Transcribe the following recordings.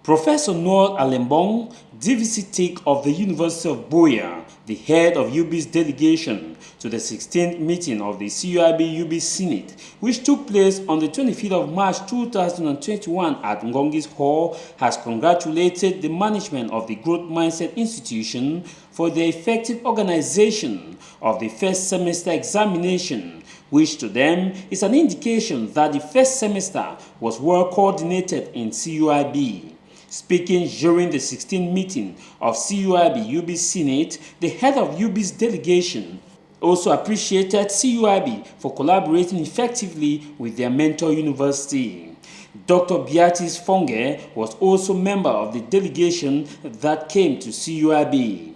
Professor Ngoh Mbou, DVC of the University of Buea, the head of UB's delegation to the 16th meeting of the CUIB Senate, which took place on the 25th of March 2021 at Ngoh, has congratulated the management of the Growth Mindset Institution for the effective organization of the first semester examination, which to them is an indication that the first semester was well coordinated in CUIB. Speaking during the 16th meeting of CUIB Senate, the head of UB's delegation also appreciated CUIB for collaborating effectively with their mentor university. Dr. Beatrice Fonge was also a member of the delegation that came to CUIB.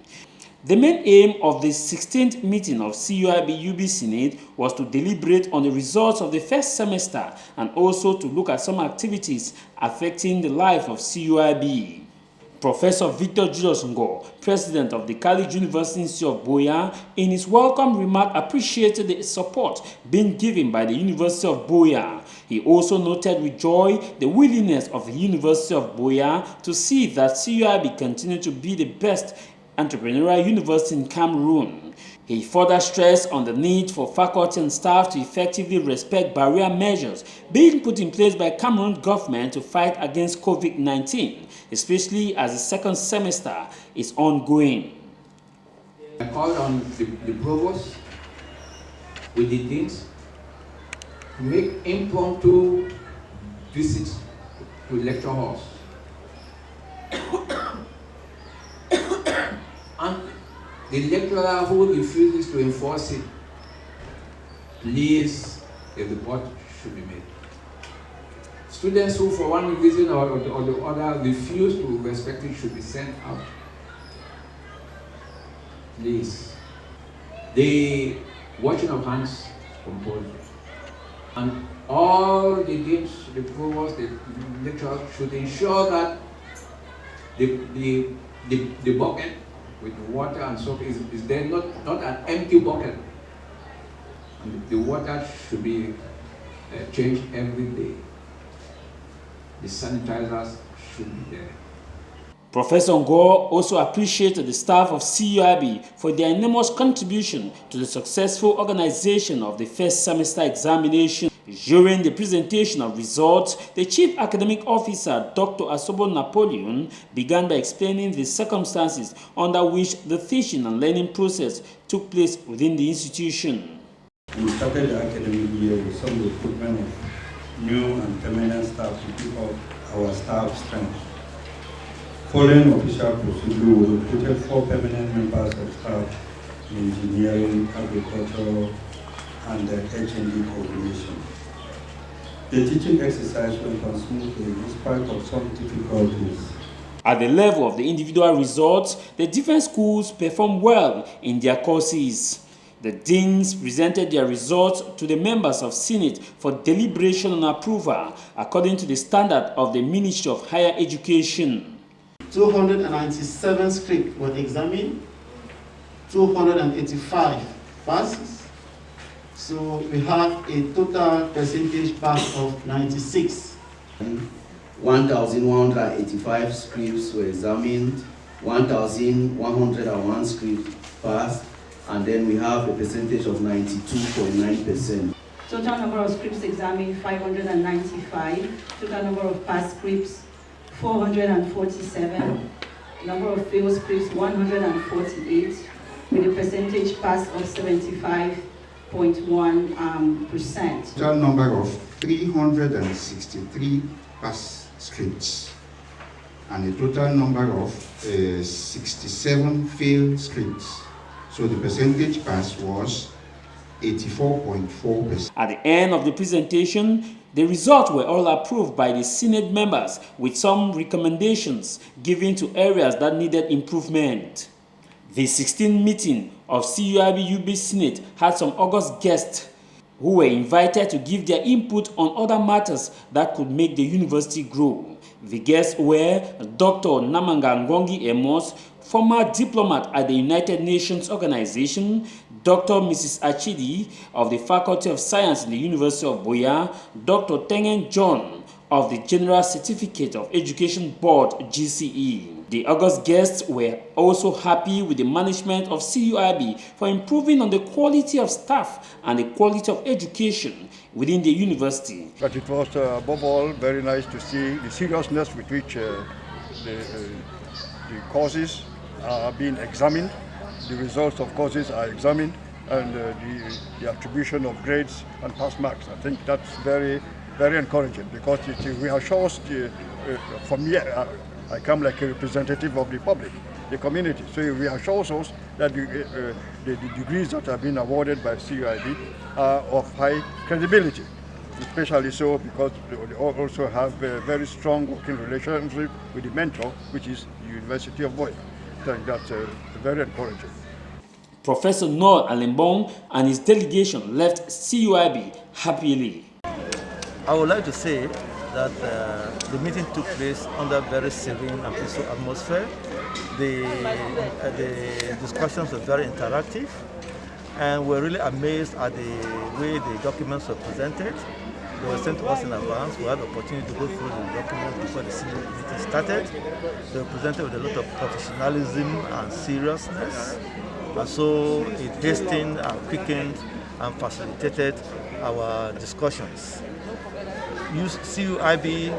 The main aim of the 16th meeting of CUIB Senate was to deliberate on the results of the first semester and also to look at some activities affecting the life of CUIB. Professor Victor Julius Ngoh, president of the College University Institute of Buea, in his welcome remark appreciated the support being given by the University of Buea. He also noted with joy the willingness of the University of Buea to see that CUIB continue to be the best entrepreneurial university in Cameroon. He further stressed on the need for faculty and staff to effectively respect barrier measures being put in place by Cameroon government to fight against COVID-19, especially as the second semester is ongoing. I called on the Provost with the deans to make impromptu visits to lecture halls. And the lecturer who refuses to enforce it, please, a report should be made. Students who for one reason or the other refuse to respect it should be sent out. Please. The washing of hands compulsory. And all the deans, the provost, the lecturers should ensure that the bucket with water and soap is there, not an empty bucket. And the water should be changed every day. The sanitizers should be there. Professor Ngoh also appreciated the staff of CUIB for their enormous contribution to the successful organization of the first semester examination. During the presentation of results, the Chief Academic Officer, Dr. Asobo Napoleon, began by explaining the circumstances under which the teaching and learning process took place within the institution. We started the academic year with some recruitment of new and permanent staff to keep up our staff strength. Following official procedure, we recruited 4 permanent members of staff in engineering, agriculture, and the H&D coordination. The teaching exercise went on smoothly in spite of some difficulties. At the level of the individual results, the different schools performed well in their courses. The deans presented their results to the members of Senate for deliberation and approval according to the standard of the Ministry of Higher Education. 297 scripts were examined, 285 passes. So we have a total percentage pass of 96. 1,185 scripts were examined, 1,101 scripts passed, and then we have a percentage of 92.9%. Total number of scripts examined 595, total number of passed scripts 447, number of failed scripts 148, with a percentage pass of 75.1%. Total number of 363 pass scripts and a total number of 67 failed scripts. So the percentage pass was 84.4%. At the end of the presentation, the results were all approved by the Senate members with some recommendations given to areas that needed improvement. The 16th meeting of CUIB Senate had some august guests who were invited to give their input on other matters that could make the university grow. The guests were Dr. Namanga Ngongi Emos, former diplomat at the United Nations Organization, Dr. Mrs. Achidi of the Faculty of Science in the University of Buea, Dr. Tengen John of the General Certificate of Education Board (GCE). The August guests were also happy with the management of CUIB for improving on the quality of staff and the quality of education within the university. But it was above all very nice to see the seriousness with which the courses are being examined, the results of courses are examined, and the attribution of grades and pass marks. I think that's very, very encouraging, because it reassures for me, I come like a representative of the public, the community. So it reassures us that the degrees that have been awarded by CUIB are of high credibility, especially so because they also have a very strong working relationship with the mentor, which is the University of Mbou. I think that's very encouraging. Professor Ngoh and Mbou and his delegation left CUIB happily. I would like to say that the meeting took place under very serene and peaceful atmosphere. The discussions were very interactive, and we're really amazed at the way the documents were presented. They were sent to us in advance. We had the opportunity to go through the documents before the meeting started. They were presented with a lot of professionalism and seriousness, and so it hastened and quickened and facilitated our discussions. CUIB,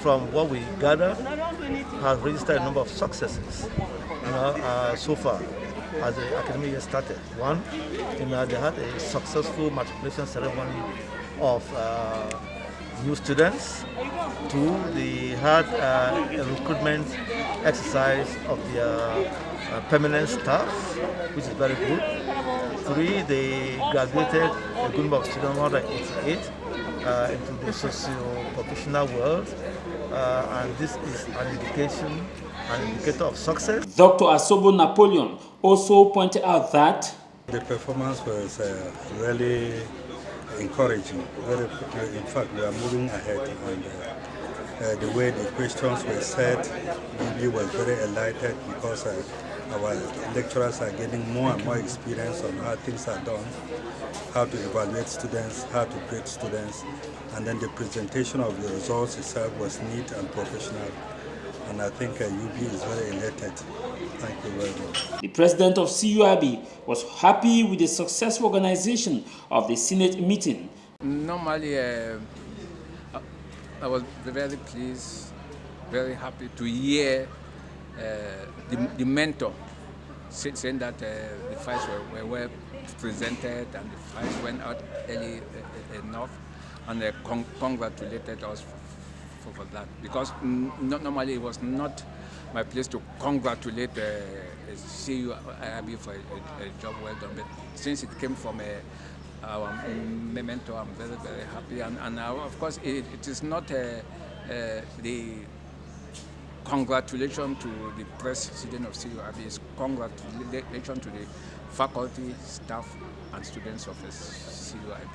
from what we gather, has registered a number of successes so far as the academic year started. One, they had a successful matriculation ceremony of new students. Two, they had a recruitment exercise of their permanent staff, which is very good. Three, they graduated a good number of students, 188, into the socio-professional world, and this is an indicator of success. Dr. Asobo Napoleon also pointed out that the performance was really encouraging. In fact, we are moving ahead, and the way the questions were set, we were very enlightened, because our lecturers are getting more and more experience on how things are done, how to evaluate students, how to grade students, and then the presentation of the results itself was neat and professional. And I think UB is very elated. Thank you very much. The president of CUIB was happy with the successful organization of the Senate meeting. Normally, I was very pleased, very happy to hear the mentor saying that the files were well presented and the files went out early enough, and they congratulated us for that, because normally it was not my place to congratulate CUIB for a job well done, but since it came from our mentor, I'm very, very happy, and of course it is not the congratulations to the president of CUIB, it's congratulations to the faculty, staff, and students of CUIB.